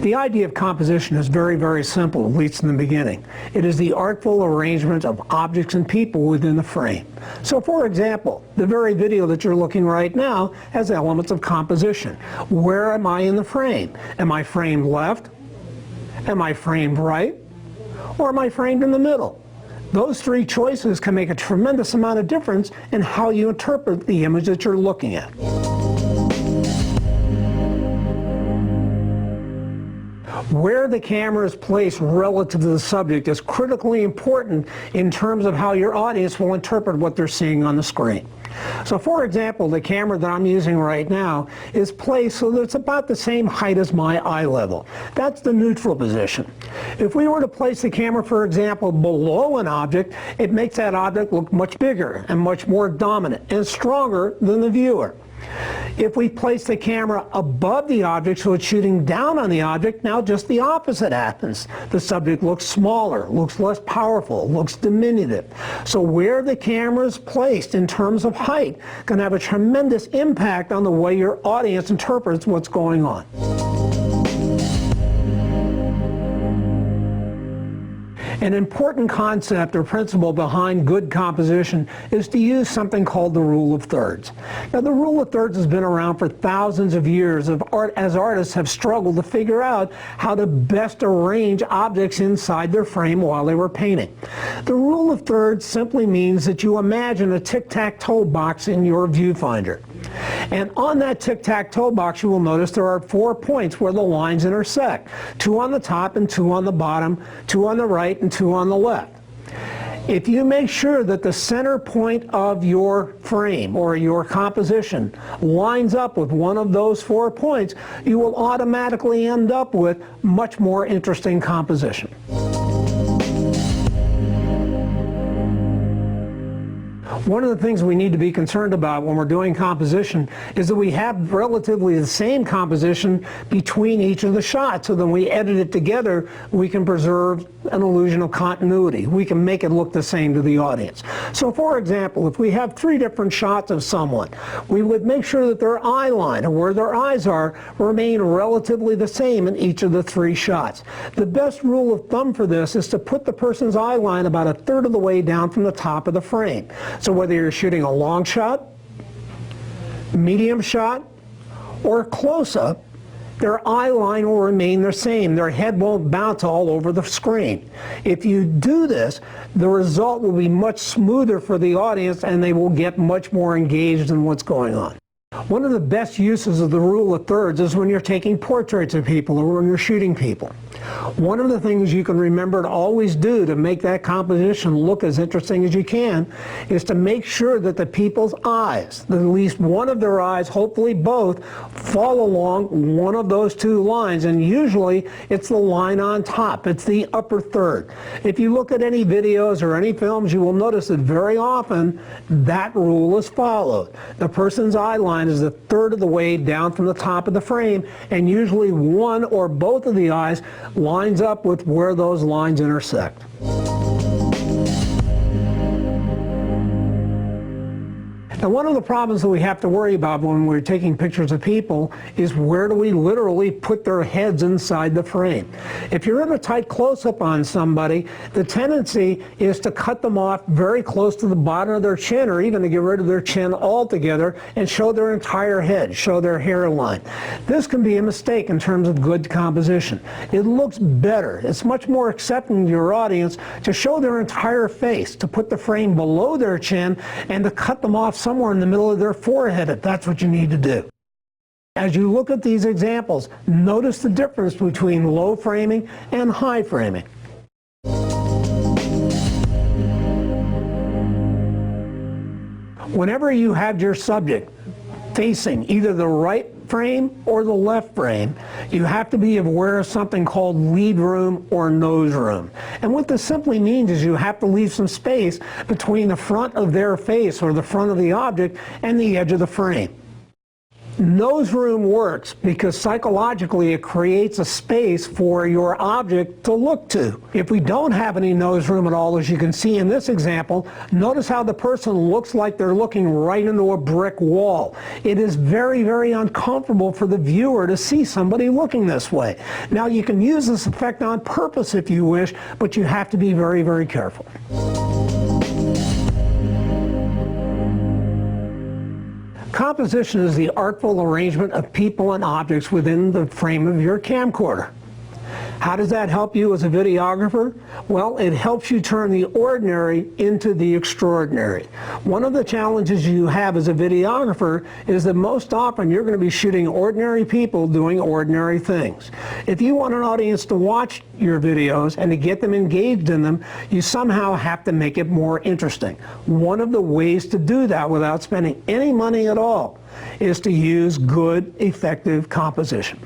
The idea of composition is very, very simple, at least in the beginning. It is the artful arrangement of objects and people within the frame. So for example, the very video that you're looking right now has elements of composition. Where am I in the frame? Am I framed left? Am I framed right? Or am I framed in the middle? Those three choices can make a tremendous amount of difference in how you interpret the image that you're looking at. Where the camera is placed relative to the subject is critically important in terms of how your audience will interpret what they're seeing on the screen. So for example, the camera that I'm using right now is placed so that it's about the same height as my eye level. That's the neutral position. If we were to place the camera, for example, below an object, it makes that object look much bigger and much more dominant and stronger than the viewer. If we place the camera above the object so it's shooting down on the object, now just the opposite happens. The subject looks smaller, looks less powerful, looks diminutive. So where the camera is placed in terms of height can have a tremendous impact on the way your audience interprets what's going on. An important concept or principle behind good composition is to use something called the rule of thirds. Now the rule of thirds has been around for thousands of years as artists have struggled to figure out how to best arrange objects inside their frame while they were painting. The rule of thirds simply means that you imagine a tic-tac-toe box in your viewfinder. And on that tic-tac-toe box you will notice there are 4 points where the lines intersect. 2 on the top and 2 on the bottom, 2 on the right and 2 on the left. If you make sure that the center point of your frame or your composition lines up with one of those 4 points, you will automatically end up with much more interesting composition. One of the things we need to be concerned about when we're doing composition is that we have relatively the same composition between each of the shots, so that when we edit it together we can preserve an illusion of continuity. We can make it look the same to the audience. So for example, if we have 3 different shots of someone, we would make sure that their eye line and where their eyes are remain relatively the same in each of the 3 shots. The best rule of thumb for this is to put the person's eye line about 1/3 of the way down from the top of the frame. So whether you're shooting a long shot, medium shot, or a close-up, their eye line will remain the same. Their head won't bounce all over the screen. If you do this, the result will be much smoother for the audience and they will get much more engaged in what's going on. One of the best uses of the rule of thirds is when you're taking portraits of people or when you're shooting people. One of the things you can remember to always do to make that composition look as interesting as you can is to make sure that the people's eyes, that at least one of their eyes, hopefully both, fall along one of those 2 lines, and usually it's the line on top. It's the upper third. If you look at any videos or any films, you will notice that very often that rule is followed. The person's eye line is 1/3 of the way down from the top of the frame, and usually one or both of the eyes lines up with where those lines intersect. Now one of the problems that we have to worry about when we're taking pictures of people is where do we literally put their heads inside the frame. If you're in a tight close-up on somebody, the tendency is to cut them off very close to the bottom of their chin, or even to get rid of their chin altogether and show their entire head, show their hairline. This can be a mistake in terms of good composition. It looks better. It's much more accepting to your audience to show their entire face, to put the frame below their chin and to cut them off somewhere in the middle of their forehead if that's what you need to do. As you look at these examples, notice the difference between low framing and high framing. Whenever you have your subject facing either the right frame or the left frame, you have to be aware of something called lead room or nose room. And what this simply means is you have to leave some space between the front of their face or the front of the object and the edge of the frame. Nose room works because psychologically it creates a space for your object to look to. If we don't have any nose room at all, as you can see in this example, notice how the person looks like they're looking right into a brick wall. It is very, very uncomfortable for the viewer to see somebody looking this way. Now, you can use this effect on purpose if you wish, but you have to be very, very careful. Composition is the artful arrangement of people and objects within the frame of your camcorder. How does that help you as a videographer? Well, it helps you turn the ordinary into the extraordinary. One of the challenges you have as a videographer is that most often you're going to be shooting ordinary people doing ordinary things. If you want an audience to watch your videos and to get them engaged in them, you somehow have to make it more interesting. One of the ways to do that without spending any money at all is to use good, effective composition.